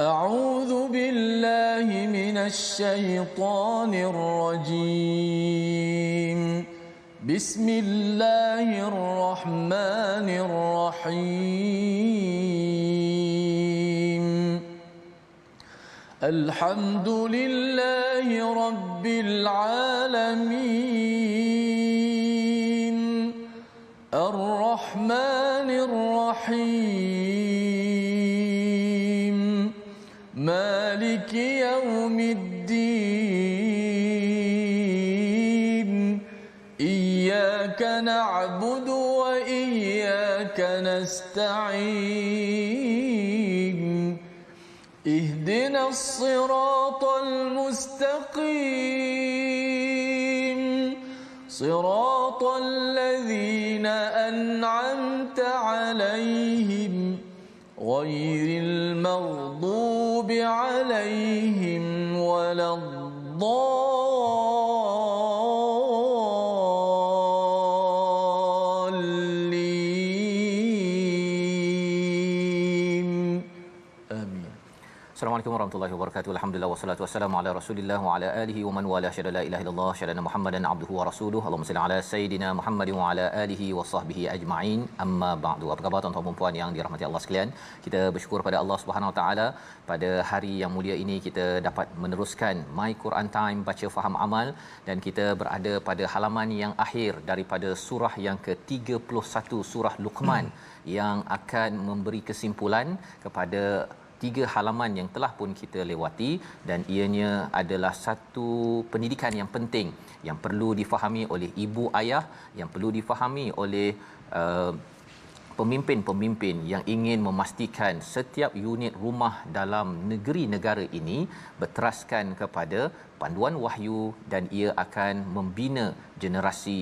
أعوذ بالله من الشيطان الرجيم بسم الله الرحمن الرحيم الحمد لله رب العالمين الرحمن الرحيم مالك يوم الدين إياك نعبد وإياك نستعين اهدنا الصراط المستقيم صراط الذين أنعمت عليهم غير المغضوب عليهم ولا الضالين آمين. Assalamualaikum warahmatullahi wabarakatuh. Alhamdulillah wassalatu wassalamu ala Rasulillah wa ala alihi wa man wala syada la ilaha illallah syada Muhammadan abduhu wa rasuluhu. Allahumma salli ala sayidina Muhammadin wa ala alihi wa sahbihi ajma'in. Amma ba'du. Apa khabar tuan-tuan dan puan yang dirahmati Allah sekalian? Kita bersyukur pada Allah Subhanahu wa taala pada hari yang mulia ini kita dapat meneruskan My Quran Time baca faham amal dan kita berada pada halaman yang akhir daripada surah yang ke-31 surah Luqman yang akan memberi kesimpulan kepada 3 halaman yang telah pun kita lewati dan ianya adalah satu pendidikan yang penting yang perlu difahami oleh ibu ayah, yang perlu difahami oleh pemimpin-pemimpin yang ingin memastikan setiap unit rumah dalam negeri negara ini berteraskan kepada panduan wahyu dan ia akan membina generasi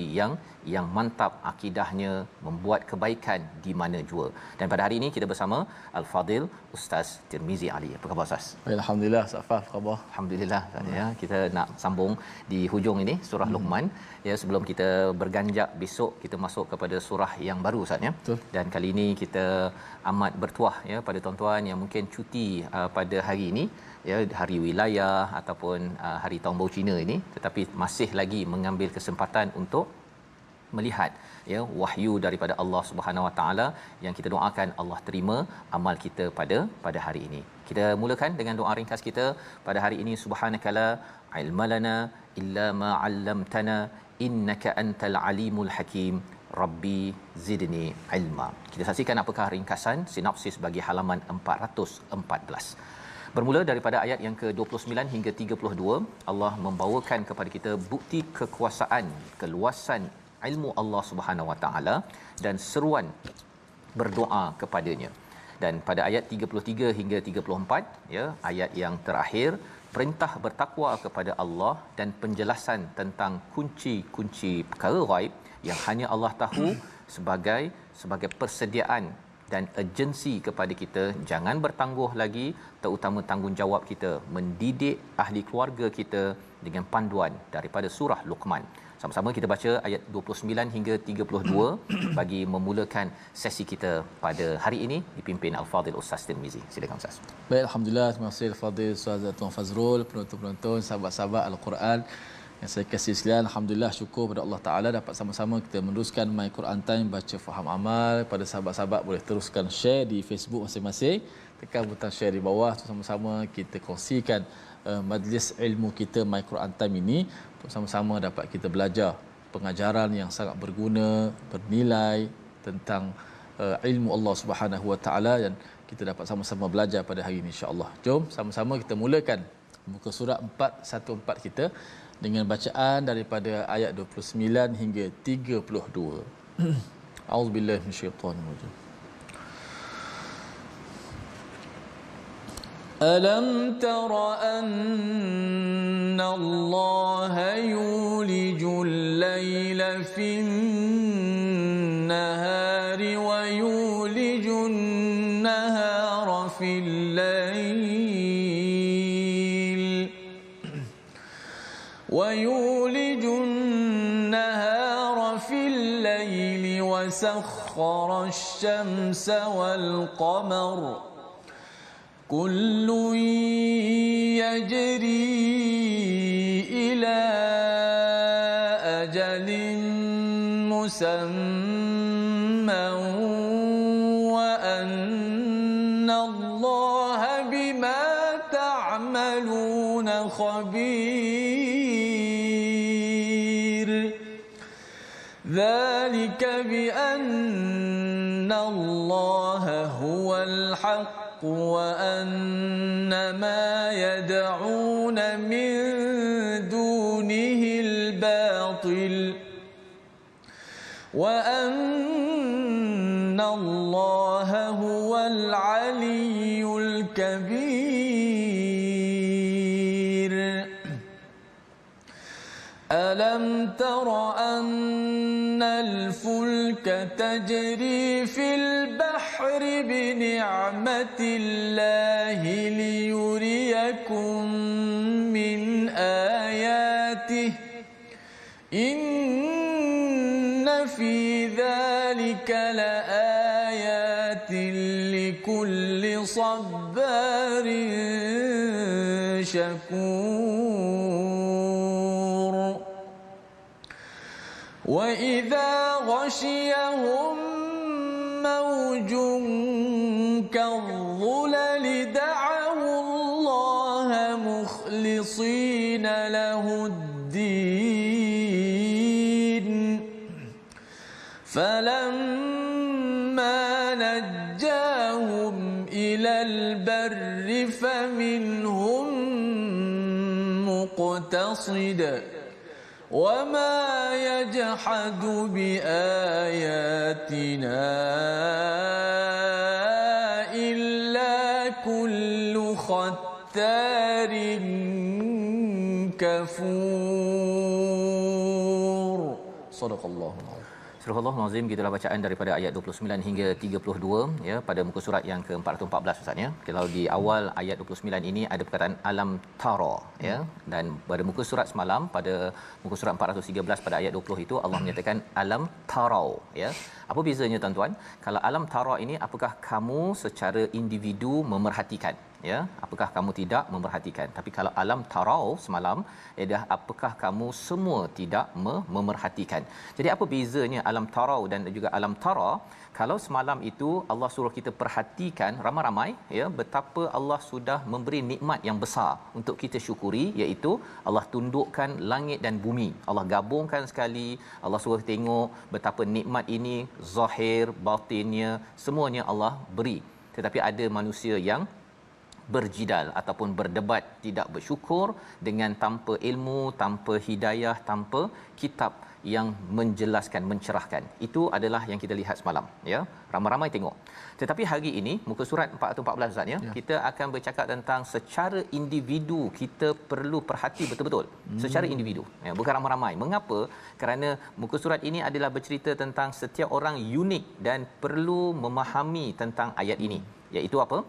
yang mantap akidahnya, membuat kebaikan di mana jua. Dan pada hari ini kita bersama Al-Fadil Ustaz Tirmizi Ali. Apa khabar Ustaz? Alhamdulillah, Safaf, apa khabar? Alhamdulillah ya. Kita nak sambung di hujung ini surah Luqman ya, sebelum kita berganjak besok kita masuk kepada surah yang baru Ustaz ya. Betul. Dan kali ini kita amat bertuah ya pada tuan-tuan yang mungkin cuti pada hari ini ya, hari wilayah ataupun hari tahun baru Cina ini, tetapi masih lagi mengambil kesempatan untuk melihat ya wahyu daripada Allah Subhanahu Wa Taala yang kita doakan Allah terima amal kita pada hari ini. Kita mulakan dengan doa ringkas kita pada hari ini. Subhanakala ilmalana illa ma 'allamtana innaka antal alimul hakim. Rabbi zidni ilma. Kita saksikan apakah ringkasan sinopsis bagi halaman 414. Bermula daripada ayat yang ke-29 hingga 32, Allah membawakan kepada kita bukti kekuasaan, keluasan ilmu Allah Subhanahu Wa Taala dan seruan berdoa kepadanya. Dan pada ayat 33 hingga 34 ya, ayat yang terakhir, perintah bertakwa kepada Allah dan penjelasan tentang kunci-kunci perkara ghaib yang hanya Allah tahu sebagai persediaan dan urgensi kepada kita jangan bertangguh lagi, terutama tanggungjawab kita mendidik ahli keluarga kita dengan panduan daripada surah Luqman. Sama-sama kita baca ayat 29 hingga 32 bagi memulakan sesi kita pada hari ini dipimpin Al-Fadil Ustaz Tirmizi. Silakan Ustaz. Baik, alhamdulillah, terima kasih Al-Fadil Ustaz Tuan Fazrul, penonton-penonton, sahabat-sahabat Al-Quran yang saya kasih sekalian. Alhamdulillah, syukur pada Allah Ta'ala dapat sama-sama kita meneruskan My Quran Time baca faham amal. Pada sahabat-sahabat boleh teruskan share di Facebook masing-masing, tekan butang share di bawah, sama-sama kita kongsikan majlis ilmu kita My Quran Time ini untuk sama-sama dapat kita belajar pengajaran yang sangat berguna, bernilai tentang ilmu Allah Subhanahu Wa Ta'ala dan kita dapat sama-sama belajar pada hari ini insya-Allah. Jom sama-sama kita mulakan muka surat 414 kita dengan bacaan daripada ayat 29 hingga 32. A'udzubillahi minasyaitanir rajim. Alam tara anna Allah yulijul laila fin nahari wa yulijun nahara fil layl wa yulijun nahara fil layli wa sakhkhara ash-shamsa wal qamara كل يجري إلى أجل مسمى وأن الله بما تعملون خبير ذلك بأن الله هو الحق وأن ما يدعون من دونه الباطل وأن الله هو العلي الكبير ألم تر أن الفلك تجري في البحر بنعمة الله ليريكم من آياته إن في ذلك لآيات لكل صبار شكور وإذا غشيهم موج كالظلل دعوا الله مخلصين له الدين فلما نجاهم إلى البر فمنهم مقتصد وما يجحد بآياتنا إلا كل ختار كفور صدق الله العظيم. Surah Al-Azim, gitulah bacaan daripada ayat 29 hingga 32 ya, pada muka surat yang ke-414 Ustaz ya. Kalau di awal ayat 29 ini ada perkataan alam tara ya, dan pada muka surat semalam pada muka surat 413 pada ayat 20 itu Allah menyatakan alam tarau ya. Apa bezanya tuan-tuan? Kalau alam tara ini, apakah kamu secara individu memerhatikan ya, apakah kamu tidak memerhatikan? Tapi kalau alam tarau semalam ialah apakah kamu semua tidak memerhatikan. Jadi apa bezanya alam tarau dan juga alam tara? Kalau semalam itu Allah suruh kita perhatikan ramai-ramai ya, betapa Allah sudah memberi nikmat yang besar untuk kita syukuri, iaitu Allah tundukkan langit dan bumi. Allah gabungkan sekali, Allah suruh tengok betapa nikmat ini zahir batinnya semuanya Allah beri. Tetapi ada manusia yang berjidal ataupun berdebat, tidak bersyukur dengan tanpa ilmu, tanpa hidayah, tanpa kitab yang menjelaskan, mencerahkan. Itu adalah yang kita lihat semalam ya. Ramai-ramai tengok. Tetapi hari ini muka surat 414 Ustaz ya, kita akan bercakap tentang secara individu kita perlu perhati betul-betul. Secara individu ya, bukan ramai-ramai. Mengapa? Kerana muka surat ini adalah bercerita tentang setiap orang unik dan perlu memahami tentang ayat ini. Iaitu apa?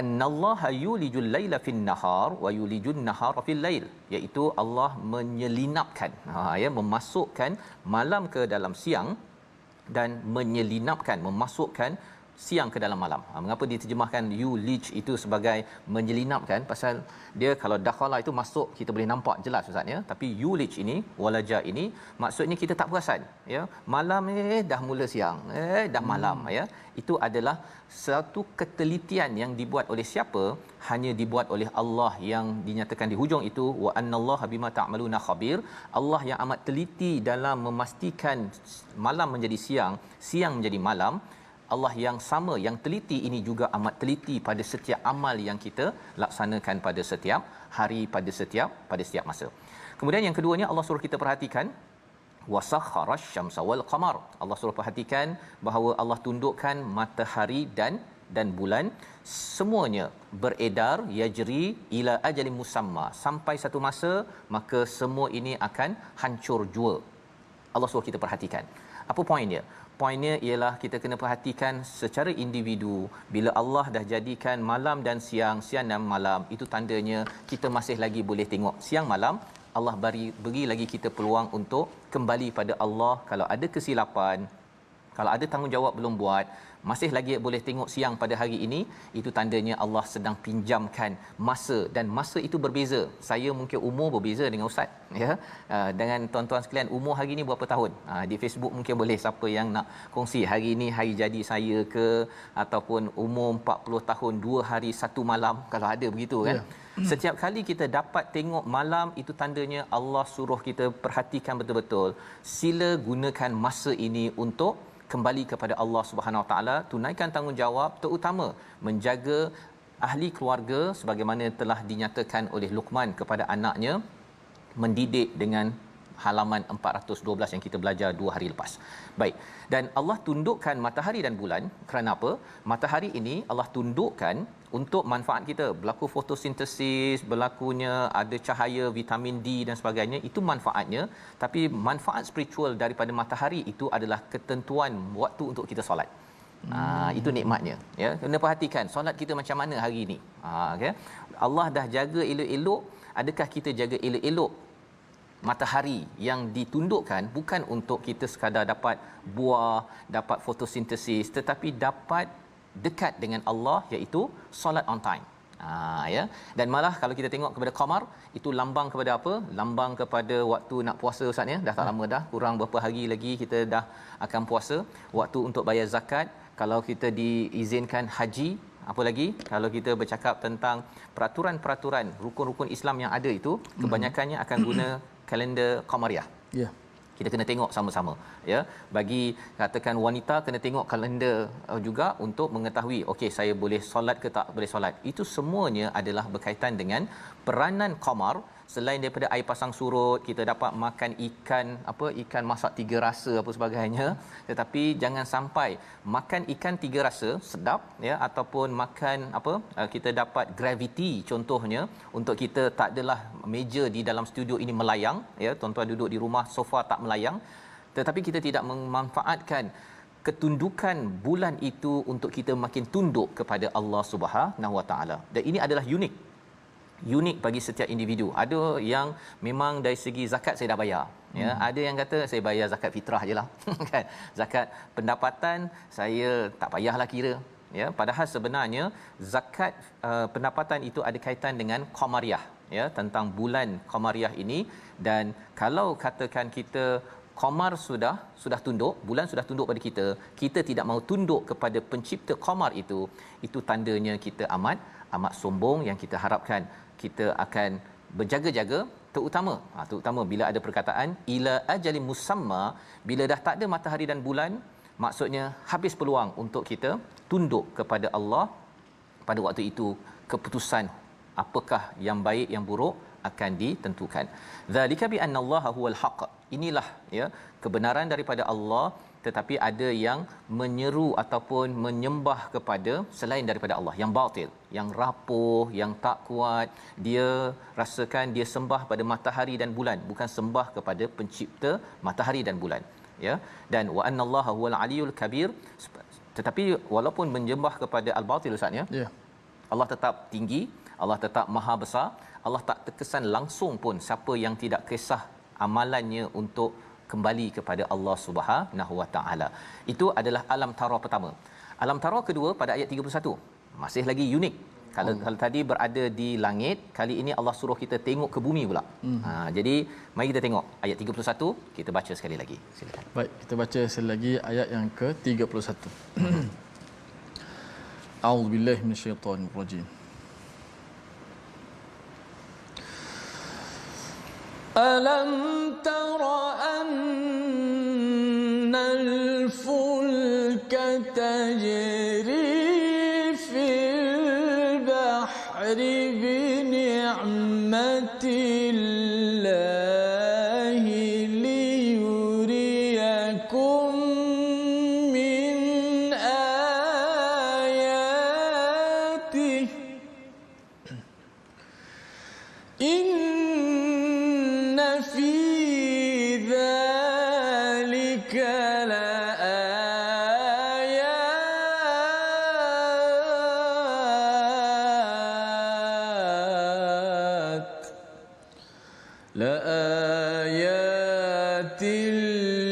Annallaha yulijul laila fin nahar wa yulijun nahara fil lail, iaitu Allah menyelinapkan ya, memasukkan malam ke dalam siang dan menyelinapkan, memasukkan siang ke dalam malam. Mengapa diterjemahkan yulij itu sebagai menyelinapkan? Pasal dia kalau dakhala itu masuk kita boleh nampak jelas Ustaz ya, tapi yulij ini walaja ini maksudnya kita tak perasan ya, malam dah mula siang, dah malam ya. Itu adalah satu ketelitian yang dibuat oleh siapa? Hanya dibuat oleh Allah, yang dinyatakan di hujung itu wa annallaha bima ta'maluna khabir. Allah yang amat teliti dalam memastikan malam menjadi siang, siang menjadi malam. Allah yang sama, yang teliti ini juga amat teliti pada setiap amal yang kita laksanakan pada setiap hari, pada setiap masa. Kemudian yang keduanya Allah suruh kita perhatikan wasakharash syamsa wal qamar. Allah suruh perhatikan bahawa Allah tundukkan matahari dan bulan, semuanya beredar yajri ila ajalin musamma, sampai satu masa maka semua ini akan hancur jua. Allah suruh kita perhatikan. Apa poin dia? Poinnya ialah kita kena perhatikan secara individu. Bila Allah dah jadikan malam dan siang, siang dan malam, itu tandanya kita masih lagi boleh tengok siang malam. Allah beri lagi kita peluang untuk kembali pada Allah. Kalau ada kesilapan, kalau ada tanggungjawab belum buat, masih lagi boleh tengok siang pada hari ini, itu tandanya Allah sedang pinjamkan masa, dan masa itu berbeza. Saya mungkin umur berbeza dengan ustaz, ya. Dengan tuan-tuan sekalian, umur hari ini berapa tahun? Di Facebook mungkin boleh, siapa yang nak kongsi hari ini hari jadi saya ke, ataupun umur 40 tahun 2 hari 1 malam, kalau ada begitu kan. Setiap kali kita dapat tengok malam, itu tandanya Allah suruh kita perhatikan betul-betul. Sila gunakan masa ini untuk kembali kepada Allah Subhanahu Wa Taala, tunaikan tanggungjawab, terutama menjaga ahli keluarga sebagaimana telah dinyatakan oleh Luqman kepada anaknya, mendidik dengan halaman 412 yang kita belajar 2 hari lepas. Baik. Dan Allah tundukkan matahari dan bulan kerana apa? Matahari ini Allah tundukkan untuk manfaat kita. Berlaku fotosintesis, berlakunya ada cahaya vitamin D dan sebagainya, itu manfaatnya. Tapi manfaat spiritual daripada matahari itu adalah ketentuan waktu untuk kita solat. Itu nikmatnya, ya. Kena perhatikan solat kita macam mana hari ini. Okay? Allah dah jaga elok-elok, adakah kita jaga elok-elok matahari yang ditundukkan, bukan untuk kita sekadar dapat buah, dapat fotosintesis, tetapi dapat dekat dengan Allah, iaitu solat on time. Ya. Dan malah kalau kita tengok kepada qamar, itu lambang kepada apa? Lambang kepada waktu nak puasa, ustaz, ya. Dah tak lama dah, kurang berapa hari lagi kita dah akan puasa. Waktu untuk bayar zakat, kalau kita diizinkan haji, apa lagi kalau kita bercakap tentang peraturan-peraturan rukun-rukun Islam yang ada itu, kebanyakannya akan guna kalender qamariah. Ya. Kita kena tengok sama-sama, ya. Bagi katakan wanita, kena tengok kalender juga untuk mengetahui, okey, saya boleh solat ke tak boleh solat. Itu semuanya adalah berkaitan dengan peranan qamar. Selain daripada air pasang surut, kita dapat makan ikan masak 3 rasa apa sebagainya, tetapi jangan sampai makan ikan 3 rasa sedap, ya, ataupun makan kita dapat gravity contohnya, untuk kita tak adalah meja di dalam studio ini melayang, ya, tuan-tuan duduk di rumah sofa tak melayang, tetapi kita tidak memanfaatkan ketundukan bulan itu untuk kita makin tunduk kepada Allah Subhanahu Wa Taala. Dan ini adalah unik bagi setiap individu. Ada yang memang dari segi zakat saya dah bayar, ya. Ada yang kata saya bayar zakat fitrah jelah kan, zakat pendapatan saya tak payahlah kira, ya. Padahal sebenarnya zakat pendapatan itu ada kaitan dengan qamariah, ya, tentang bulan qamariah ini. Dan kalau katakan kita qamar sudah tunduk, bulan sudah tunduk pada kita, kita tidak mahu tunduk kepada pencipta qamar itu tandanya kita amat sombong, yang kita harapkan kita akan berjaga-jaga, terutama bila ada perkataan ila ajalin musamma, bila dah tak ada matahari dan bulan, maksudnya habis peluang untuk kita tunduk kepada Allah. Pada waktu itu keputusan apakah yang baik yang buruk akan ditentukan. Zalika bi annallaha huwal haqq. Inilah, ya, kebenaran daripada Allah, tetapi ada yang menyeru ataupun menyembah kepada selain daripada Allah, yang batil, yang rapuh, yang tak kuat. Dia rasakan dia sembah pada matahari dan bulan, bukan sembah kepada pencipta matahari dan bulan, ya. Dan wa annallaha huwal aliyul kabir. Tetapi walaupun menyembah kepada al-batil, ustaz, ya, yeah, Allah tetap tinggi, Allah tetap maha besar. Allah tak terkesan langsung pun siapa yang tidak kisah amalannya untuk kembali kepada Allah Subhanahu Wa Taala. Itu adalah alam tara pertama. Alam tara kedua pada ayat 31 masih lagi unik. Kalau tadi berada di langit, kali ini Allah suruh kita tengok ke bumi pula. Jadi mari kita tengok ayat 31, kita baca sekali lagi. Silakan. Baik, kita baca sekali lagi ayat yang ke-31. A'udzubillahi minasyaitonirrajim. ألم تر أن الفلك تجري في البحر بنعمة الله ليريكم من آياته إن في ذلك لآيات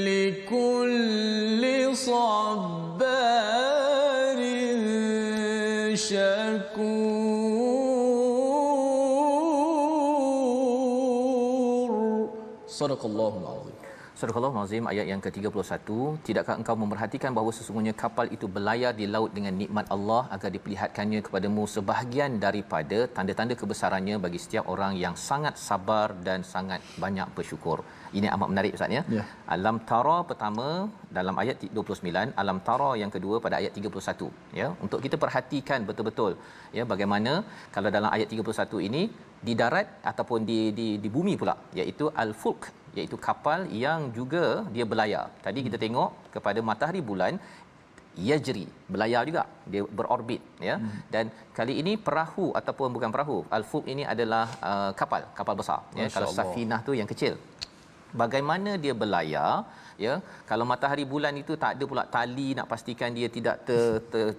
لكل صبار شكور. صدق الله العظيم. Surah Al-Azim ayat yang ke-31, tidakkah engkau memerhatikan bahawa sesungguhnya kapal itu berlayar di laut dengan nikmat Allah agar diperlihatkannya kepadamu sebahagian daripada tanda-tanda kebesarannya bagi setiap orang yang sangat sabar dan sangat banyak bersyukur. Ini amat menarik Ustaz ya. Ya. Alam tara pertama dalam ayat 29, alam tara yang kedua pada ayat 31 ya. Untuk kita perhatikan betul-betul ya bagaimana kalau dalam ayat 31 ini di darat ataupun di bumi pula, iaitu al-fulk, iaitu kapal yang juga dia berlayar. Tadi kita tengok kepada matahari bulan yajri, berlayar juga, dia berorbit ya. Dan kali ini perahu ataupun bukan perahu, al-fulk ini adalah kapal besar ya. Kalau safinah tu yang kecil. Bagaimana dia berlayar ya, kalau matahari bulan itu tak ada pula tali nak pastikan dia tidak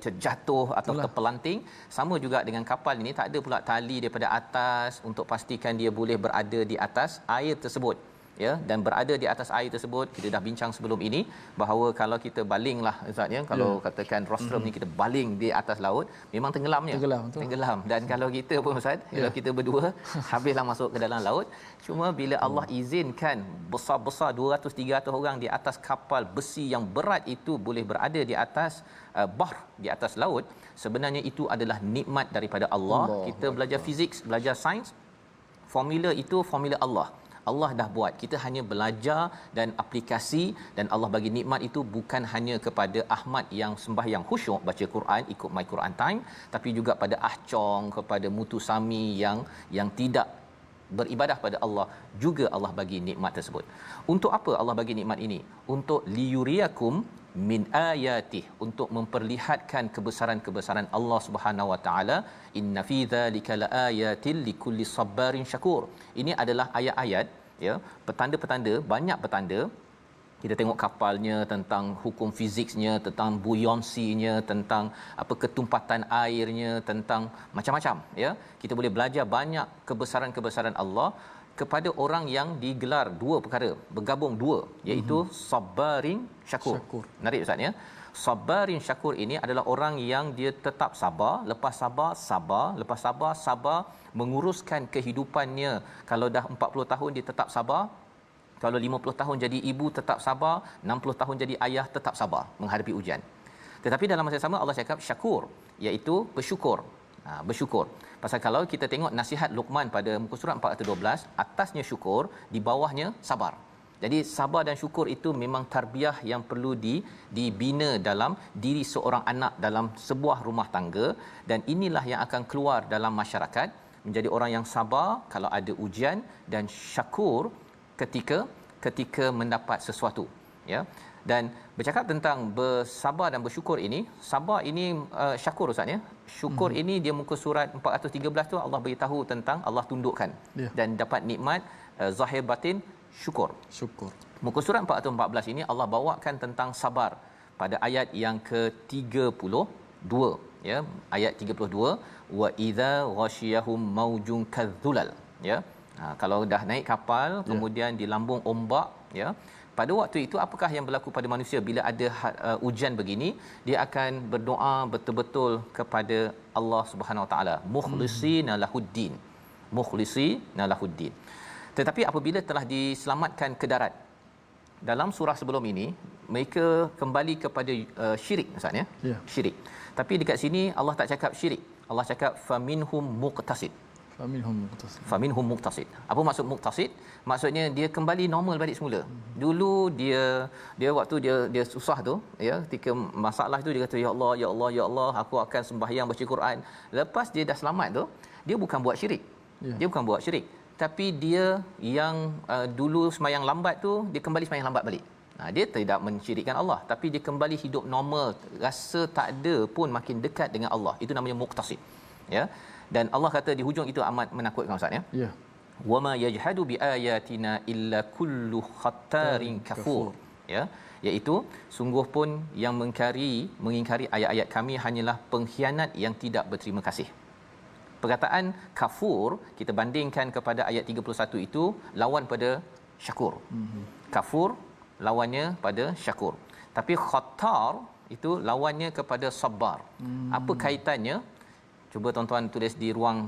terjatuh atau terpelanting. Sama juga dengan kapal ini, tak ada pula tali daripada atas untuk pastikan dia boleh berada di atas air tersebut ya. Dan berada di atas air tersebut, kita dah bincang sebelum ini bahawa kalau kita balinglah Ustaz ya, kalau katakan rostrum ni kita baling di atas laut, memang tenggelamnya. Tenggelam. Dan kalau kita pun Ustaz, kalau kita berdua habislah masuk ke dalam laut. Cuma bila Allah izinkan besar-besar 200-300 orang di atas kapal besi yang berat itu boleh berada di atas bahr, di atas laut, sebenarnya itu adalah nikmat daripada Allah. Kita belajar fizik, belajar sains, formula itu formula Allah. Allah dah buat, kita hanya belajar dan aplikasi. Dan Allah bagi nikmat itu bukan hanya kepada Ahmad yang sembahyang khusyuk baca Quran ikut My Quran Time, tapi juga pada Ah Chong, kepada Mutu Sami yang tidak beribadah pada Allah, juga Allah bagi nikmat tersebut. Untuk apa Allah bagi nikmat ini? Untuk liyuriyakum min ayatih, untuk memperlihatkan kebesaran-kebesaran Allah Subhanahu wa taala. Inna fi dzalika laayatil likulli sabarin syakur. Ini adalah ayat-ayat ya, petanda-petanda, banyak petanda. Kita tengok kapalnya, tentang hukum fiziknya, tentang buoyancy-nya, tentang apa ketumpatan airnya, tentang macam-macam ya. Kita boleh belajar banyak kebesaran-kebesaran Allah kepada orang yang digelar dua perkara, bergabung dua, iaitu sabarin syakur. Menarik Ustaz ya. Sabarin syakur ini adalah orang yang dia tetap sabar, lepas sabar sabar, lepas sabar sabar menguruskan kehidupannya. Kalau dah 40 tahun dia tetap sabar, kalau 50 tahun jadi ibu tetap sabar, 60 tahun jadi ayah tetap sabar menghadapi ujian. Tetapi dalam masa yang sama Allah cakap syakur, iaitu bersyukur. Bersyukur. Pasal kalau kita tengok nasihat Luqman pada muka surat 412, atasnya syukur, di bawahnya sabar. Jadi sabar dan syukur itu memang tarbiyah yang perlu dibina dalam diri seorang anak dalam sebuah rumah tangga. Dan inilah yang akan keluar dalam masyarakat, menjadi orang yang sabar kalau ada ujian, dan syakur ketika mendapat sesuatu ya. Dan bercakap tentang bersabar dan bersyukur ini, sabar ini syakur Ustaz ya. Syukur ini dia muka surat 413 tu Allah beritahu tentang Allah tundukkan dan dapat nikmat zahir batin syukur. Muka surat 414 ini Allah bawakan tentang sabar pada ayat yang ke-32 ya, ayat 32, wa idza ghasyiyahum maujun kadzulal ya. Kalau dah naik kapal kemudian di lambung ombak ya, pada waktu itu apakah yang berlaku pada manusia bila ada ujian begini? Dia akan berdoa betul-betul kepada Allah Subhanahu Wa Taala, mukhlisina lahuddin, mukhlisina lahuddin. Tetapi apabila telah diselamatkan ke darat, dalam surah sebelum ini mereka kembali kepada syirik Ustaz ya. Syirik. Tapi dekat sini Allah tak cakap syirik. Allah cakap faminhum muqtasid. Faminhum muqtasid. Apa maksud muqtasid? Maksudnya dia kembali normal balik semula. Dulu dia waktu dia susah tu ya, ketika masalah tu dia kata ya Allah ya Allah ya Allah, aku akan sembahyang baca Quran. Lepas dia dah selamat tu, dia bukan buat syirik. Dia bukan buat syirik. Tapi dia yang dulu sembahyang lambat tu, dia kembali sembahyang lambat balik. Dia tidak mensyirikkan Allah, tapi dia kembali hidup normal, rasa tak ada pun makin dekat dengan Allah. Itu namanya muqtasid. Ya. Dan Allah kata di hujung itu amat menakutkan Ustaz ya. Ya. Wama yajhadu biayatina illa kullu khattarin kafur. Ya, iaitu sungguh pun yang mengingkari ayat-ayat kami hanyalah pengkhianat yang tidak berterima kasih. Perkataan kafur kita bandingkan kepada ayat 31 itu lawan pada syakur. Kafur lawannya pada syakur. Tapi khattar itu lawannya kepada sabar. Apa kaitannya? Cuba tuan-tuan tulis di ruang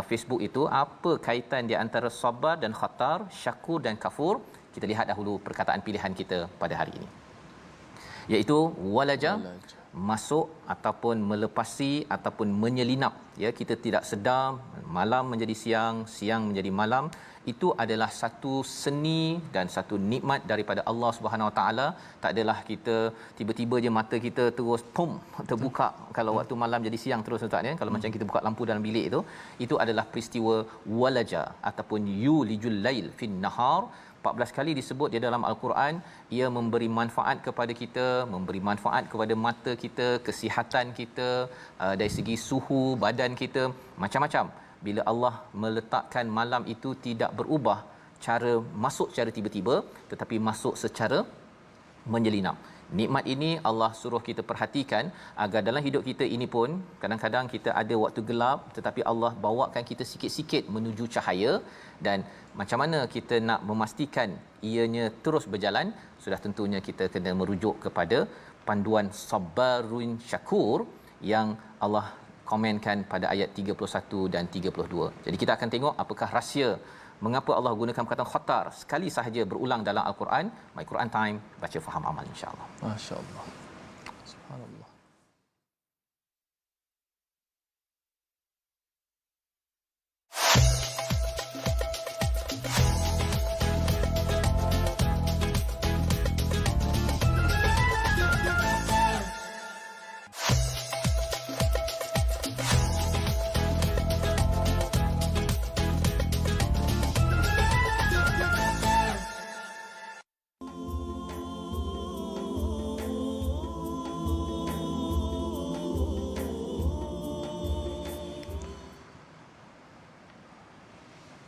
Facebook itu, apa kaitan di antara sabar dan khatar, syakur dan kafur. Kita lihat dahulu perkataan pilihan kita pada hari ini, iaitu walaja, masuk ataupun melepasi ataupun menyelinap, ya, kita tidak sedar, malam menjadi siang, siang menjadi malam. Itu adalah satu seni dan satu nikmat daripada Allah Subhanahu Wa Taala. Tak adalah kita tiba-tiba je mata kita terus pum terbuka kalau waktu malam jadi siang terus, ustaz, ya. Kalau macam kita buka lampu dalam bilik itu adalah peristiwa walaja ataupun yulijul lail fin nahar. 14 kali disebut di dalam al-Quran. Ia memberi manfaat kepada kita, memberi manfaat kepada mata kita, kesihatan kita, dari segi suhu badan kita, macam-macam. Bila Allah meletakkan malam itu tidak berubah cara masuk secara tiba-tiba, tetapi masuk secara menyelinap. Nikmat ini Allah suruh kita perhatikan agar dalam hidup kita ini pun kadang-kadang kita ada waktu gelap, tetapi Allah bawakan kita sikit-sikit menuju cahaya. Dan macam mana kita nak memastikan ianya terus berjalan? Sudah tentunya kita kena merujuk kepada panduan sabarun syakur yang Allah komenkan pada ayat 31 dan 32. Jadi kita akan tengok apakah rahsia mengapa Allah gunakan perkataan khatar sekali sahaja berulang dalam al-Quran. My Quran Time, baca faham amal, insya-Allah. Masya-Allah. Subhanallah.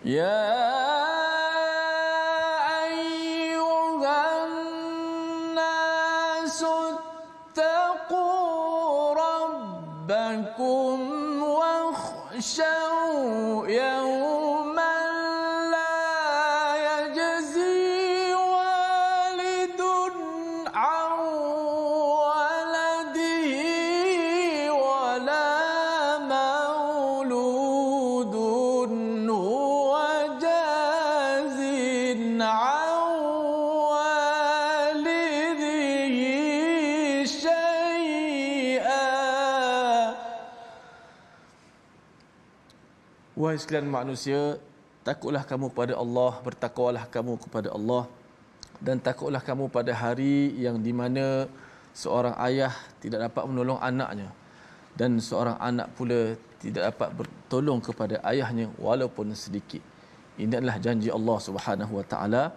Ya ayyuhan nasu taqu rabbakum wakhshaw yawman la yajzi walidun an waladihi wala mauludun Wahai sekalian manusia, takutlah kamu kepada Allah, bertakwalah kamu kepada Allah, dan takutlah kamu pada hari yang di mana seorang ayah tidak dapat menolong anaknya, dan seorang anak pula tidak dapat bertolong kepada ayahnya walaupun sedikit. Ini adalah janji Allah Subhanahu Wa Taala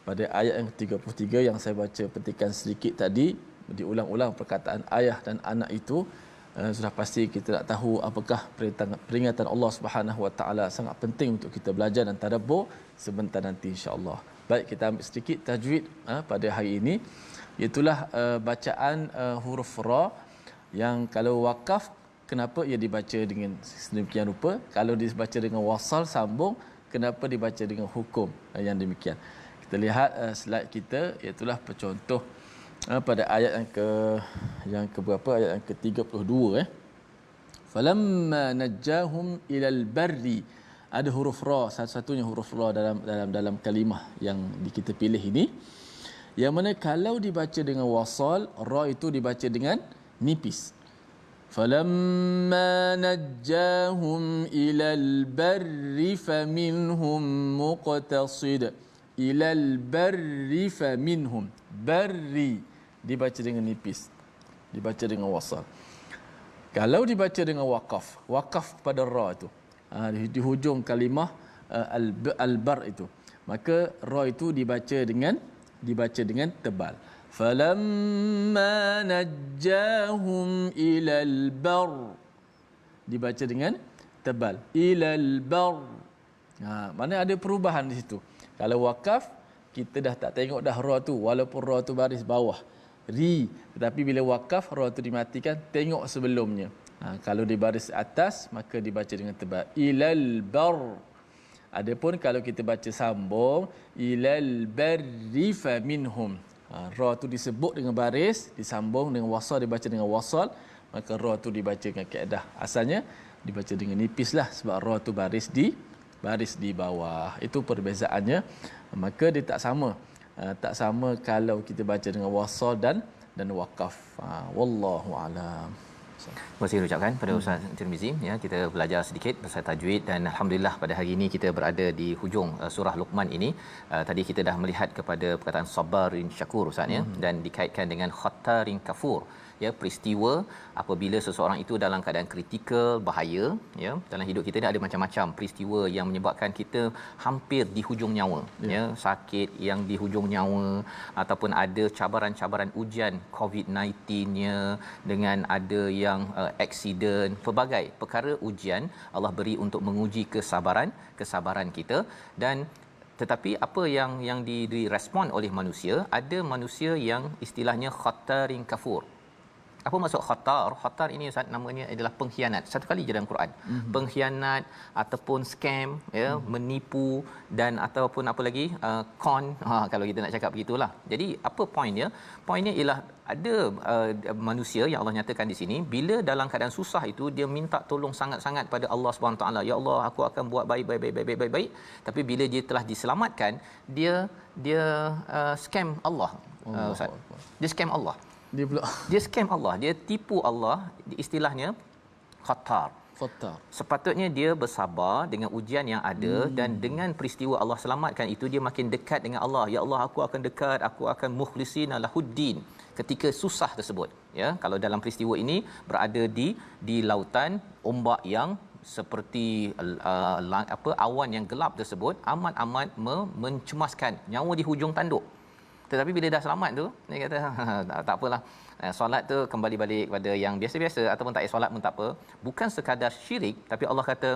pada ayat yang 33 yang saya baca petikan sedikit tadi. Diulang-ulang perkataan ayah dan anak itu. Sudah pasti kita nak tahu apakah peringatan Allah Subhanahu Wa Taala. Sangat penting untuk kita belajar dan tadabbur sebentar nanti, insya-Allah. Baik, kita ambil sedikit tajwid pada hari ini. Itulah bacaan huruf ra yang kalau wakaf, kenapa ia dibaca dengan sedemikian rupa? Kalau dibaca dengan wasal sambung, kenapa dibaca dengan hukum yang demikian? Kita lihat slide kita, itulah pencontoh pada ayat yang ke berapa, ayat yang ke-32 falamma najjahum ilal barri. Ada huruf ra, satu-satunya huruf ra dalam kalimah yang kita pilih ini, yang mana kalau dibaca dengan wasal, ra itu dibaca dengan nipis. falamma najjahum ilal barri faminhum muqtasid. Ilal barri faminhum, barri dibaca dengan nipis, dibaca dengan wasal. Kalau dibaca dengan wakaf pada ra itu, di hujung kalimah al-bar itu, maka ra itu dibaca dengan tebal. Falamma najjahum ilal bar, dibaca dengan tebal. Ilal bar, mana ada perubahan di situ. Kalau wakaf, kita dah tak tengok dah ra tu, walaupun ra tu baris bawah ri, tetapi bila wakaf ra tu dimatikan, tengok sebelumnya. Kalau di baris atas maka dibaca dengan tebal, ilal bar. Adapun kalau kita baca sambung, ilal barri faminhum, ra tu disebut dengan baris, disambung dengan wasal, dibaca dengan wasal, maka ra tu dibaca dengan kaedah asalnya dibaca dengan nipis lah, sebab ra tu baris di bawah. Itu perbezaannya. Maka dia tak sama kalau kita baca dengan wasal dan waqaf. Wallahu alam. Terima kasih ucapkan pada Ustaz Tirmizi, ya, kita belajar sedikit pasal tajwid dan alhamdulillah pada hari ini kita berada di hujung surah Luqman ini. Tadi kita dah melihat kepada perkataan sabarin syakur Ustaz, ya, dan dikaitkan dengan khattarin kafur, ya, peristiwa apabila seseorang itu dalam keadaan kritikal, bahaya, ya. Dalam hidup kita ni ada macam-macam peristiwa yang menyebabkan kita hampir di hujung nyawa, ya, sakit yang di hujung nyawa, ataupun ada cabaran-cabaran ujian COVID-19-nya, dengan ada yang aksiden, pelbagai perkara ujian Allah beri untuk menguji kesabaran kita. Dan tetapi apa yang direspon oleh manusia, ada manusia yang istilahnya khattarin kafur. Apa maksud khatar? Khatar ini Ustaz, namanya adalah pengkhianat. Satu kali je dalam Quran. Pengkhianat ataupun scam, ya, menipu, dan ataupun apa lagi, con, kalau kita nak cakap begitulah. Jadi apa poinnya? Poinnya ialah ada manusia yang Allah nyatakan di sini, bila dalam keadaan susah itu dia minta tolong sangat-sangat pada Allah Subhanahu taala. Ya Allah, aku akan buat baik. Tapi bila dia telah diselamatkan, dia scam Allah. Ustaz. Dia scam Allah. Dia scam Allah, dia tipu Allah, istilahnya khatar. Sepatutnya dia bersabar dengan ujian yang ada, dan dengan peristiwa Allah selamatkan itu dia makin dekat dengan Allah. Ya Allah, aku akan dekat, aku akan mukhlisin lahuddin ketika susah tersebut, ya. Kalau dalam peristiwa ini berada di lautan, ombak yang seperti awan yang gelap tersebut amat mencemaskan, nyawa di hujung tanduk. Tetapi bila dah selamat tu, dia kata tak apalah, solat tu kembali balik kepada yang biasa-biasa, ataupun tak solat pun tak apa. Bukan sekadar syirik, tapi Allah kata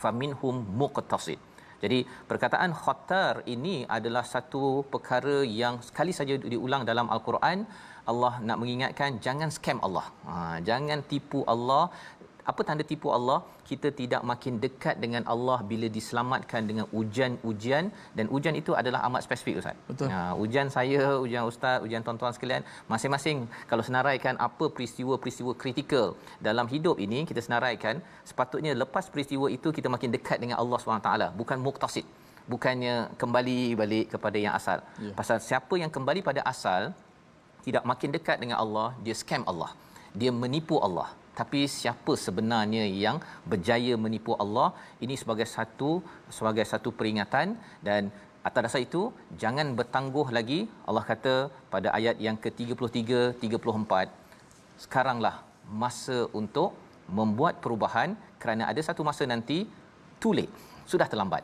faminhum muqtasid. Jadi perkataan khatar ini adalah satu perkara yang sekali saja diulang dalam al-Quran. Allah nak mengingatkan, jangan scam Allah. Jangan tipu Allah. Apa tanda tipu Allah? Kita tidak makin dekat dengan Allah bila diselamatkan dengan ujian-ujian, dan ujian itu adalah amat spesifik Ustaz. Betul. Ujian saya, ujian ustaz, ujian tuan-tuan sekalian, masing-masing kalau senaraikan apa peristiwa-peristiwa kritikal dalam hidup ini, kita senaraikan sepatutnya lepas peristiwa itu kita makin dekat dengan Allah SWT, bukan muqtasid. Bukannya kembali balik kepada yang asal. Pasal siapa yang kembali pada asal tidak makin dekat dengan Allah, dia scam Allah. Dia menipu Allah. Tapi siapa sebenarnya yang berjaya menipu Allah? Ini sebagai satu peringatan, dan atas dasar itu jangan bertangguh lagi. Allah kata pada ayat yang ke-33 34, sekaranglah masa untuk membuat perubahan, kerana ada satu masa nanti too late, sudah terlambat.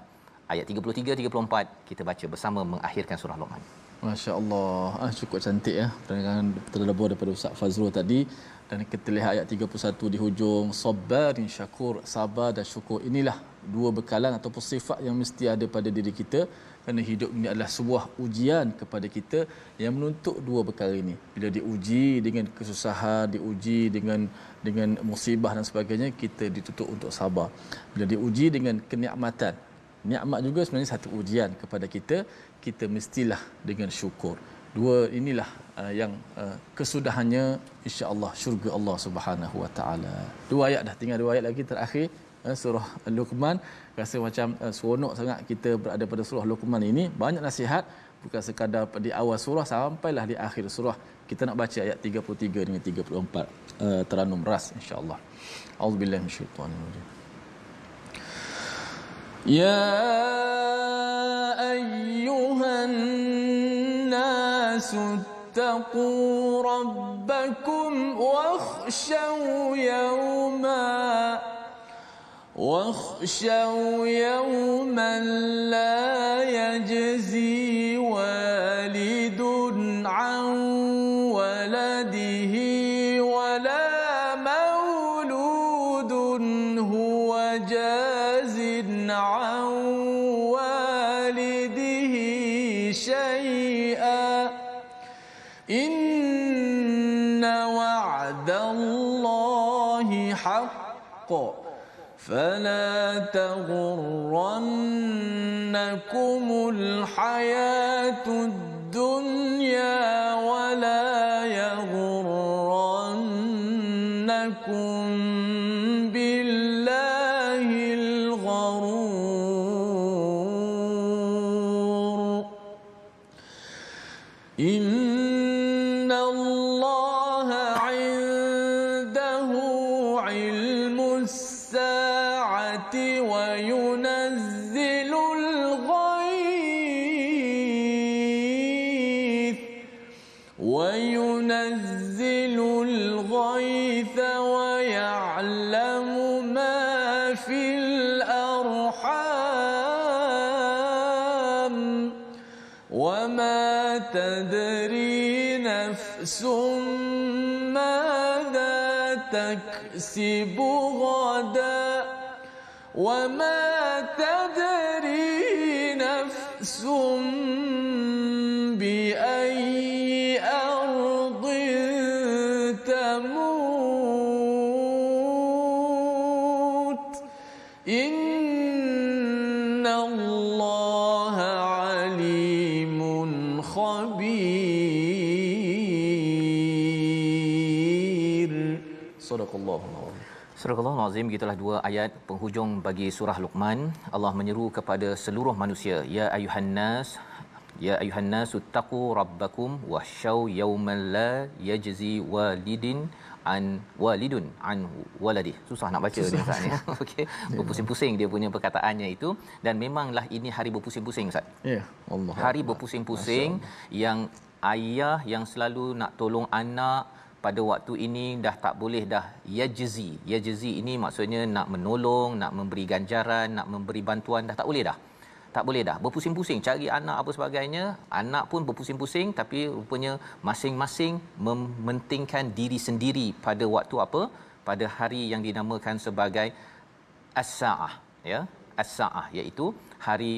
Ayat 33 34 kita baca bersama mengakhirkan surah Luqman. Masya-Allah. Cukup cantik, ya, penerangan terlebih daripada Ustaz Fazrul tadi. Dan kita lihat ayat 31 di hujung, sabarin syakur, sabar dan syukur. Inilah dua bekalan ataupun sifat yang mesti ada pada diri kita, kerana hidup ini adalah sebuah ujian kepada kita yang menuntut dua perkara ini. Bila diuji dengan kesusahan, diuji dengan musibah dan sebagainya, kita dituntut untuk sabar. Bila diuji dengan kenikmatan, nikmat juga sebenarnya satu ujian kepada kita, kita mestilah dengan syukur. Dua inilah yang kesudahannya insya-Allah syurga Allah Subhanahu Wa Taala. Dua ayat dah, tinggal dua ayat lagi terakhir surah Luqman. Rasa macam seronok sangat kita berada pada surah Luqman ini. Banyak nasihat, bukan sekadar di awal surah sampailah di akhir surah. Kita nak baca ayat 33 dengan 34 Taranum Ras insya-Allah. Auzubillahi minasyaitanir rajim. Ya ayyuhan nasu ittaqu rabbakum واخشوا يوما لا يجزي والد عن ولده ولا مولود هو جاز عن والده شيئا إن وعد الله حق فلا تغرنكم الحياة الدنيا ولا يغرنكم لكم بالله الغرور إن الله عنده علم الساعة وينزل الغيث ويعلم ما في الأرحام وما تدري نفس ماذا تكسب غدا وما تدري نفس بأي أرض تموت إن الله عليم خبير صدق الله العظيم. Surah Al-Azim, begitulah dua ayat penghujung bagi surah Luqman. Allah menyeru kepada seluruh manusia, ya ayuhan nas taqu rabbakum wakhshaw yawman la yajzi walidun an waladih. Susah nak baca ni Ustaz ni. Okey, berpusing-pusing dia punya perkataannya itu, dan memanglah ini hari berpusing-pusing Ustaz. Ya, Allah. Hari berpusing-pusing yang ayah yang selalu nak tolong anak pada waktu ini dah tak boleh dah yajzi ini maksudnya nak menolong, nak memberi ganjaran, nak memberi bantuan, dah tak boleh dah berpusing-pusing cari anak apa sebagainya. Anak pun berpusing-pusing, tapi rupanya masing-masing mementingkan diri sendiri pada waktu apa, pada hari yang dinamakan sebagai as-saah, ya, as-saah, iaitu hari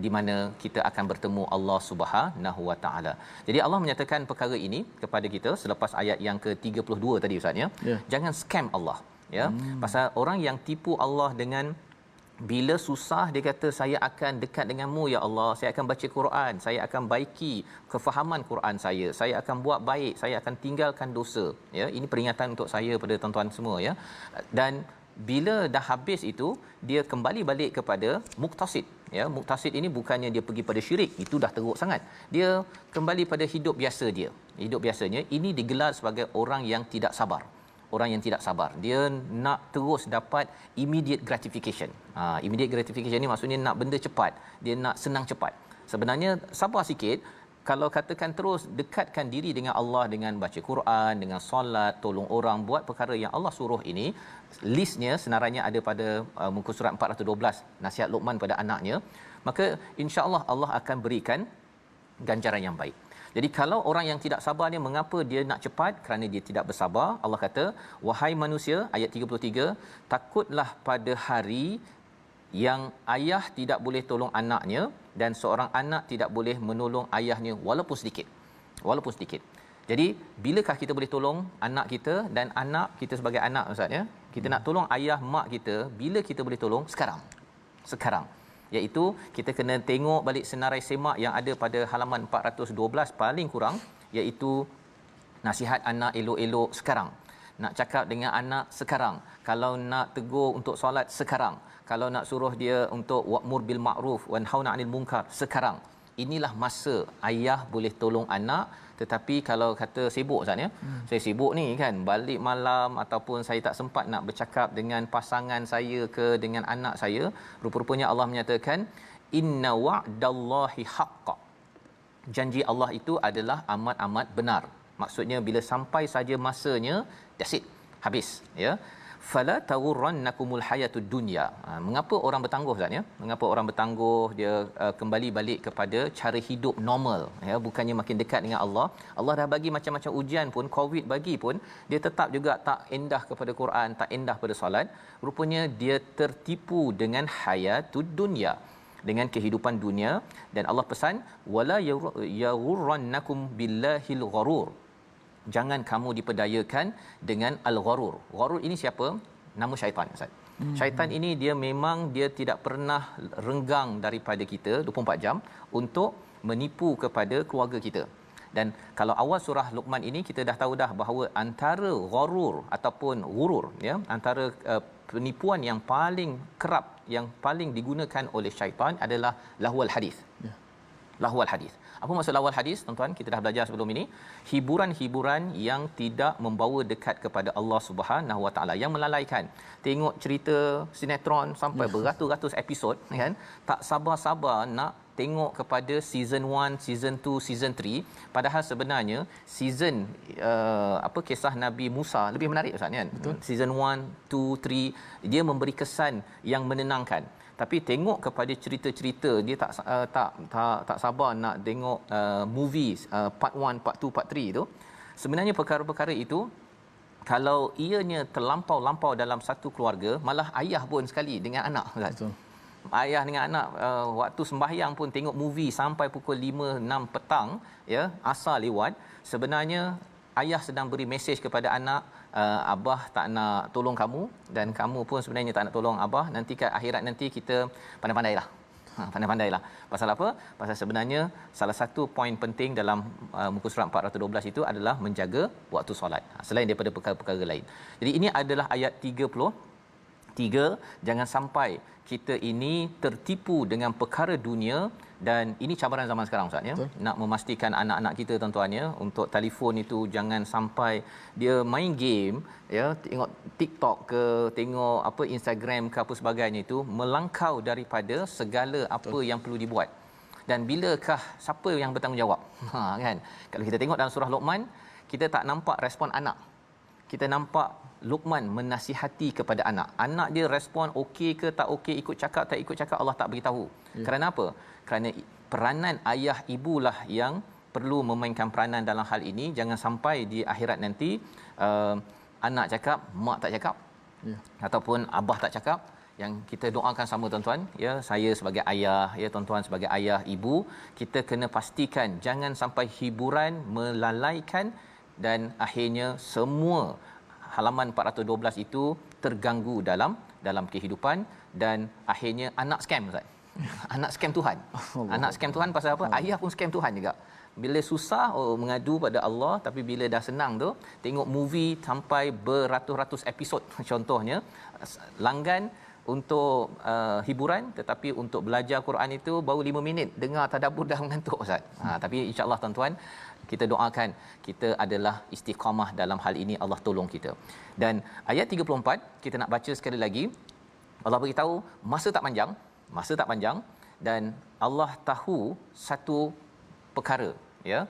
di mana kita akan bertemu Allah Subhanahu Wa Taala. Jadi Allah menyatakan perkara ini kepada kita selepas ayat yang ke-32 tadi Ustaz ya. Jangan scam Allah ya. Pasal orang yang tipu Allah dengan bila susah dia kata saya akan dekat denganmu ya Allah, saya akan baca Quran, saya akan baiki kefahaman Quran saya akan buat baik, saya akan tinggalkan dosa ya. Ini peringatan untuk saya pada tuan-tuan semua ya. Dan bila dah habis itu dia kembali balik kepada muktasid ya. Muktasid ini bukannya dia pergi pada syirik, itu dah teruk sangat. Dia kembali pada hidup biasa dia. Hidup biasanya ini digelar sebagai orang yang tidak sabar. Orang yang tidak sabar, dia nak terus dapat immediate gratification. Immediate gratification ni maksudnya nak benda cepat, dia nak senang cepat. Sebenarnya sabar sikit. Kalau katakan terus dekatkan diri dengan Allah dengan baca Quran, dengan solat, tolong orang, buat perkara yang Allah suruh ini, listnya senarannya ada pada muka surat 412 nasihat Luqman pada anaknya, maka insya-Allah Allah akan berikan ganjaran yang baik. Jadi kalau orang yang tidak sabar ni, mengapa dia nak cepat? Kerana dia tidak bersabar. Allah kata, wahai manusia, ayat 33, takutlah pada hari yang ayah tidak boleh tolong anaknya dan seorang anak tidak boleh menolong ayahnya walaupun sedikit. Jadi bilakah kita boleh tolong anak kita, dan anak kita sebagai anak Ustaz ya, kita nak tolong ayah mak kita, bila kita boleh tolong? Sekarang. Iaitu kita kena tengok balik senarai semak yang ada pada halaman 412 paling kurang, iaitu nasihat anak elok-elok sekarang. Nak cakap dengan anak sekarang. Kalau nak tegur untuk solat sekarang. Kalau nak suruh dia untuk wa'mur bil ma'ruf wanhauna 'anil munkar sekarang. Inilah masa ayah boleh tolong anak. Tetapi kalau kata sibuk Ustaz ya, saya sibuk ni kan, balik malam ataupun saya tak sempat nak bercakap dengan pasangan saya ke dengan anak saya, rupa-rupanya Allah menyatakan inna wa'dallahi haqqan. Janji Allah itu adalah amat-amat benar. Maksudnya bila sampai saja masanya, that's it, habis ya. Fala taghurrannakumul hayatud dunya. Mengapa orang bertangguh Ustaz ya? Mengapa orang bertangguh, dia kembali balik kepada cara hidup normal ya, bukannya makin dekat dengan Allah. Allah dah bagi macam-macam ujian pun, Covid bagi pun, dia tetap juga tak endah kepada Quran, tak endah pada solat. Rupanya dia tertipu dengan hayatud dunya, dengan kehidupan dunia. Dan Allah pesan wala yaghurrannakum billahil gharur. Jangan kamu diperdayakan dengan al-gharur. Gharur ini siapa? Nama syaitan Ustaz. Syaitan ini dia memang dia tidak pernah renggang daripada kita 24 jam untuk menipu kepada keluarga kita. Dan kalau awal surah Luqman ini kita dah tahu dah bahawa antara gharur ataupun ghurur, ya, antara penipuan yang paling kerap, yang paling digunakan oleh syaitan adalah lahwal hadis. Ya. Lahwal hadis. Apa maksud lahwal hadis, tuan-tuan? Kita dah belajar sebelum ini. Hiburan-hiburan yang tidak membawa dekat kepada Allah Subhanahu Wa Taala, yang melalaikan. Tengok cerita sinetron sampai beratus-ratus episod, kan? Tak sabar-sabar nak tengok kepada season 1, season 2, season 3, padahal sebenarnya season kisah Nabi Musa lebih menarik, Ustaz, kan? Betul. Season 1, 2, 3 dia memberi kesan yang menenangkan. Tapi tengok kepada cerita-cerita dia tak sabar nak tengok movies part 1, part 2, part 3 tu. Sebenarnya perkara-perkara itu kalau ianya terlampau-lampau dalam satu keluarga, malah ayah pun sekali dengan anak, Ustaz. Betul. Ayah dengan anak waktu sembahyang pun tengok movie sampai pukul 5 6 petang, ya, asar lewat. Sebenarnya ayah sedang beri mesej kepada anak, abah tak nak tolong kamu dan kamu pun sebenarnya tak nak tolong abah, nanti kat akhirat nanti kita pandai-pandailah. Pandai-pandailah. Pasal apa? Pasal sebenarnya salah satu poin penting dalam muka surat 412 itu adalah menjaga waktu solat, selain daripada perkara-perkara lain. Jadi ini adalah ayat 33. Jangan sampai kita ini tertipu dengan perkara dunia, dan ini cabaran zaman sekarang, Ustaz, ya. Nak memastikan anak-anak kita, tuan-tuan, ya, untuk telefon itu jangan sampai dia main game, ya, tengok TikTok ke, tengok apa Instagram ke apa sebagainya, itu melangkau daripada segala apa yang perlu dibuat. Dan bilakah siapa yang bertanggungjawab? Kan? Kalau kita tengok dalam surah Luqman, kita tak nampak respon anak. Kita nampak Luqman menasihati kepada anak. Anak dia respon okey ke tak okey, ikut cakap tak ikut cakap, Allah tak beritahu. Ya. Kerana apa? Kerana peranan ayah ibulah yang perlu memainkan peranan dalam hal ini. Jangan sampai di akhirat nanti anak cakap, mak tak cakap. Ya. Ataupun abah tak cakap. Yang kita doakan sama, tuan-tuan, ya, saya sebagai ayah, ya, tuan-tuan sebagai ayah, ibu, kita kena pastikan jangan sampai hiburan melalaikan dan akhirnya semua halaman 412 itu terganggu dalam kehidupan, dan akhirnya anak scam, Ustaz. Anak scam Tuhan. Anak scam Tuhan pasal apa? Ayah pun scam Tuhan juga. Bila susah mengadu pada Allah, tapi bila dah senang tu tengok movie sampai beratus-ratus episod contohnya, langgan untuk hiburan, tetapi untuk belajar Quran itu baru 5 minit, dengar tadabbur dah mengantuk, Ustaz. Tapi insya-Allah, tuan-tuan, kita doakan kita adalah istiqamah dalam hal ini, Allah tolong kita. Dan ayat 34 kita nak baca sekali lagi. Allah beritahu masa tak panjang, dan Allah tahu satu perkara, ya,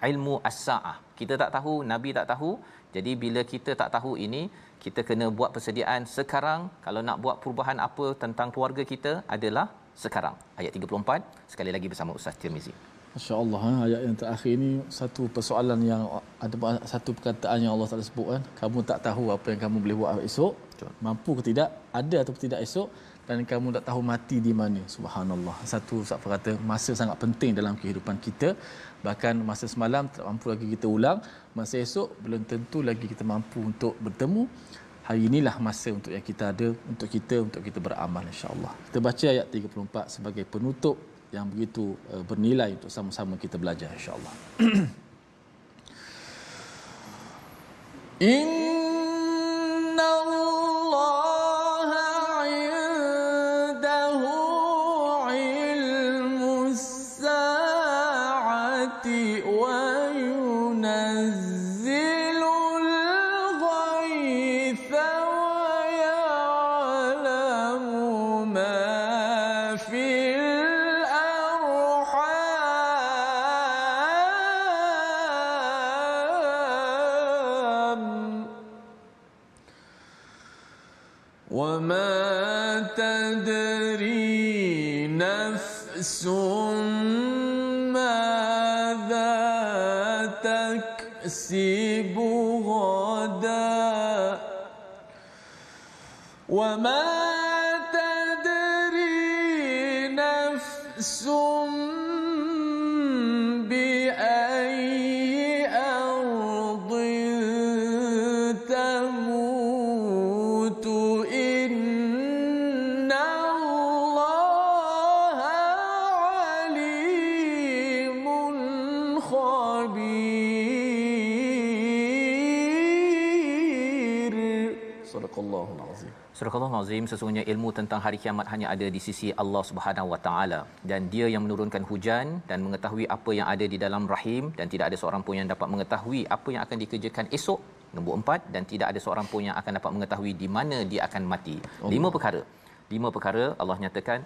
ilmu as-saah. Kita tak tahu, Nabi tak tahu. Jadi bila kita tak tahu ini, kita kena buat persediaan sekarang. Kalau nak buat perubahan apa tentang keluarga kita adalah sekarang. Ayat 34 sekali lagi bersama Ustaz Tirmizi. Masya-Allah, ayat yang terakhir ini satu persoalan yang ada, satu perkataan yang Allah Taala sebut, kan, kamu tak tahu apa yang kamu boleh buat esok. Betul. Mampu ke tidak, ada atau tidak esok, dan kamu tak tahu mati di mana. Subhanallah. Satu Ustaz kata masa sangat penting dalam kehidupan kita. Bahkan masa semalam tak mampu lagi kita ulang, masa esok belum tentu lagi kita mampu untuk bertemu. Hari inilah masa untuk yang kita ada, untuk kita beramal, insya-Allah. Kita baca ayat 34 sebagai penutup yang begitu bernilai untuk sama-sama kita belajar, insya-Allah. Innallaha 'indahu 'ilmus sa'ati wa yunazzilul ghaitha wa ya'lamu ma fil وما تدري نفس ماذا تكسب غدا وما تدري نفس بأي أرض تموت إن الله عليم خبير Sadaqallahul azim. Surah Al-Azim, sesungguhnya ilmu tentang hari kiamat hanya ada di sisi Allah Subhanahu Wa Taala, dan Dia yang menurunkan hujan dan mengetahui apa yang ada di dalam rahim, dan tidak ada seorang pun yang dapat mengetahui apa yang akan dikerjakan esok. Nombor 4, dan tidak ada seorang pun yang akan dapat mengetahui di mana dia akan mati. Allah. 5 perkara Allah nyatakan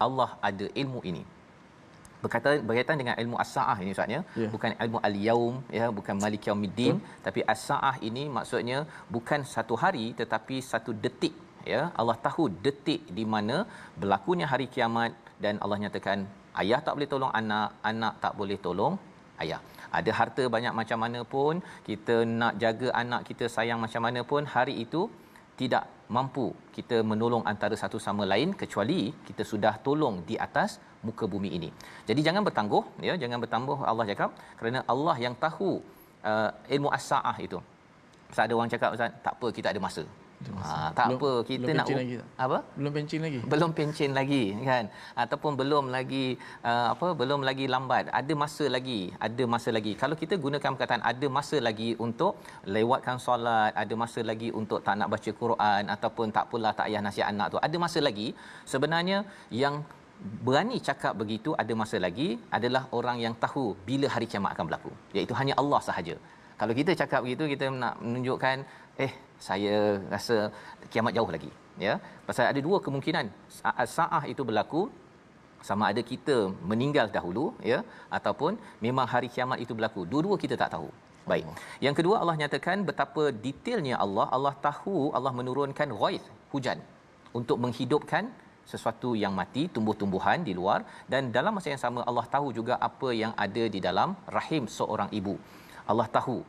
Allah ada ilmu ini. Berkaitan dengan ilmu as-saah ini Ustaz ya, bukan ilmu al-yaum ya, bukan malik yaumiddin, tapi as-saah ini maksudnya bukan satu hari tetapi satu detik ya. Allah tahu detik di mana berlakunya hari kiamat, dan Allah nyatakan ayah tak boleh tolong anak, anak tak boleh tolong ayah. Ada harta banyak macam mana pun, kita nak jaga anak kita sayang macam mana pun, hari itu tidak mampu kita menolong antara satu sama lain kecuali kita sudah tolong di atas muka bumi ini. Jadi jangan bertangguh ya, jangan bertangguh Allah cakap, kerana Allah yang tahu ilmu as-saah itu. Ustaz, ada orang cakap Ustaz, tak apa kita ada masa. Tak belum, apa kita nak lagi apa? Belum pencen lagi. Belum pencen lagi kan, ataupun belum lagi belum lagi lambat, ada masa lagi. Kalau kita gunakan perkataan ada masa lagi untuk lewatkan solat, ada masa lagi untuk tak nak baca Quran, ataupun tak apalah tak payah nasihat anak tu, ada masa lagi. Sebenarnya yang berani cakap begitu ada masa lagi adalah orang yang tahu bila hari kiamat akan berlaku, iaitu hanya Allah sahaja. Kalau kita cakap begitu, kita nak menunjukkan saya rasa kiamat jauh lagi ya. Pasal ada dua kemungkinan saah itu berlaku, sama ada kita meninggal dahulu ya, ataupun memang hari kiamat itu berlaku. Dua-dua kita tak tahu. Baik. Yang kedua, Allah nyatakan betapa detailnya Allah tahu, Allah menurunkan ghaith, hujan, untuk menghidupkan sesuatu yang mati, tumbuh-tumbuhan di luar, dan dalam masa yang sama Allah tahu juga apa yang ada di dalam rahim seorang ibu. Allah tahu.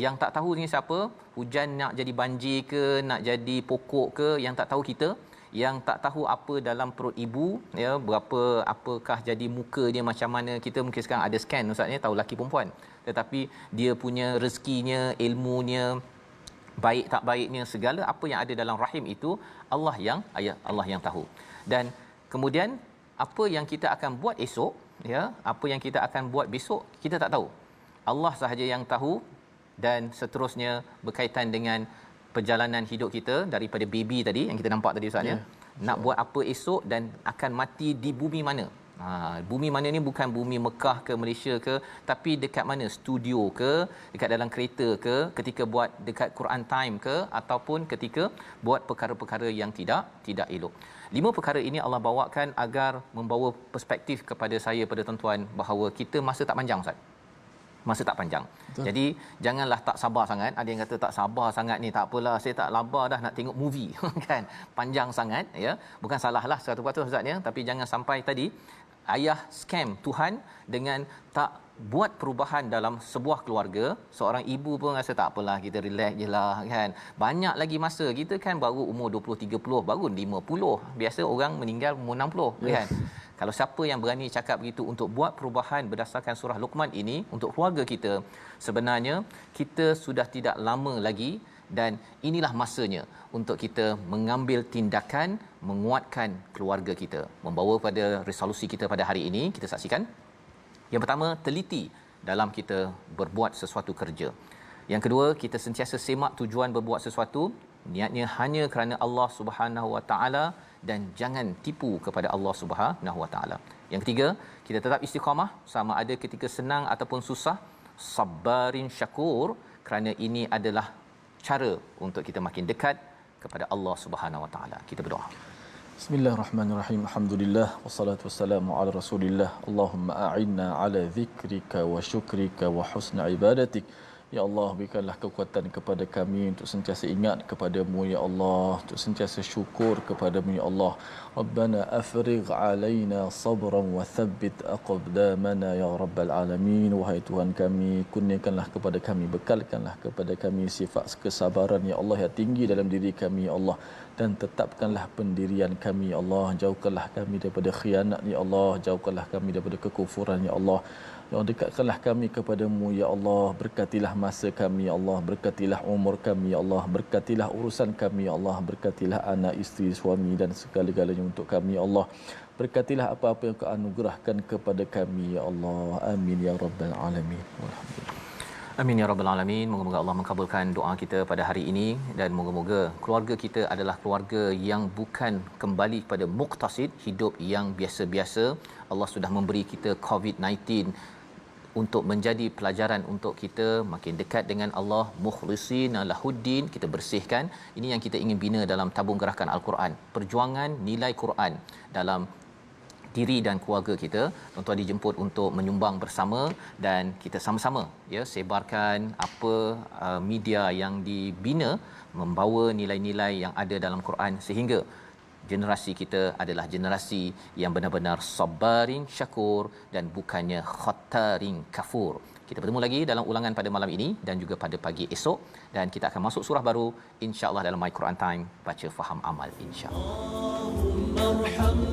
Yang tak tahu ni siapa? Hujan nak jadi banjir ke, nak jadi pokok ke, yang tak tahu kita. Yang tak tahu apa dalam perut ibu ya, apakah jadi muka dia macam mana. Kita mungkin sekarang ada scan Ustaz ni, tahu lelaki perempuan, tetapi dia punya rezekinya, ilmunya, baik tak baiknya, segala apa yang ada dalam rahim itu Allah yang tahu. Dan kemudian apa yang kita akan buat esok ya, apa yang kita akan buat besok, kita tak tahu. Allah sahaja yang tahu. Dan seterusnya berkaitan dengan perjalanan hidup kita daripada baby tadi yang kita nampak tadi Ustaz ya. Nak buat apa esok dan akan mati di bumi mana. Bumi mana ni bukan bumi Mekah ke Malaysia ke, tapi dekat mana, studio ke, dekat dalam kereta ke, ketika buat dekat Quran time ke, ataupun ketika buat perkara-perkara yang tidak elok. 5 perkara ini Allah bawakan agar membawa perspektif kepada saya, pada tuan-tuan, bahawa kita masa tak panjang Ustaz. Masa tak panjang. Betul. Jadi janganlah tak sabar sangat. Ada yang kata tak sabar sangat ni, tak apalah, saya tak labar dah nak tengok movie kan. Panjang sangat ya. Bukan salahlah 100% Ustaz ya, tapi jangan sampai tadi ayah scam Tuhan dengan tak buat perubahan dalam sebuah keluarga. Seorang ibu pun rasa tak apalah, kita relax je lah kan. Banyak lagi masa. Kita kan baru umur 20-30, baru 50. Biasa orang meninggal umur 60 kan. Kalau siapa yang berani cakap begitu untuk buat perubahan berdasarkan surah Luqman ini untuk keluarga kita, sebenarnya kita sudah tidak lama lagi, dan inilah masanya untuk kita mengambil tindakan menguatkan keluarga kita. Membawa pada resolusi kita pada hari ini, kita saksikan. Yang pertama, teliti dalam kita berbuat sesuatu kerja. Yang kedua, kita sentiasa semak tujuan berbuat sesuatu, niatnya hanya kerana Allah Subhanahu Wa Taala, dan jangan tipu kepada Allah Subhanahu Wa Taala. Yang ketiga, kita tetap istiqamah sama ada ketika senang ataupun susah, sabarin syakur, kerana ini adalah cara untuk kita makin dekat kepada Allah Subhanahu Wa Taala. Kita berdoa. Bismillahirrahmanirrahim. Alhamdulillah wassalatu wassalamu ala Rasulillah. Allahumma a'inna ala zikrika wa syukrika wa husna ibadatik. Ya Allah, berikanlah kekuatan kepada kami untuk sentiasa ingat kepadamu ya Allah, untuk sentiasa syukur kepadamu ya Allah. Rabbana afrigh alaina sabran wa thabbit aqdamana ya rabbal alamin. Wahai Tuhan kami, kurniakanlah kepada kami, bekalkanlah kepada kami sifat kesabaran ya Allah yang tinggi dalam diri kami ya Allah, dan tetapkanlah pendirian kami ya Allah. Jauhkanlah kami daripada khianat ya Allah, jauhkanlah kami daripada kekufuran ya Allah. Ya Allah, dekatkanlah kami kepadamu ya Allah. Berkatilah masa kami ya Allah, berkatilah umur kami ya Allah, berkatilah urusan kami ya Allah, berkatilah anak, isteri, suami dan segala-galanya untuk kami ya Allah. Berkatilah apa-apa yang Kau anugerahkan kepada kami ya Allah. Amin ya rabbal alamin. Walhamdulillah. Amin ya rabbal alamin. Moga-moga Allah mengabulkan doa kita pada hari ini dan moga-moga keluarga kita adalah keluarga yang bukan kembali kepada muqtasid, hidup yang biasa-biasa. Allah sudah memberi kita COVID-19 untuk menjadi pelajaran untuk kita makin dekat dengan Allah, mukhlisina lahuddin, kita bersihkan. Ini yang kita ingin bina dalam tabung gerakan Al-Quran. Perjuangan nilai Quran dalam diri dan keluarga kita. Tuan-tuan dijemput untuk menyumbang bersama dan kita sama-sama ya sebarkan apa media yang dibina membawa nilai-nilai yang ada dalam Quran sehingga generasi kita adalah generasi yang benar-benar sabarin syakur dan bukannya khattarin kafur. Kita bertemu lagi dalam ulangan pada malam ini dan juga pada pagi esok dan kita akan masuk surah baru insya-Allah dalam My Quran Time, baca faham amal insya-Allah.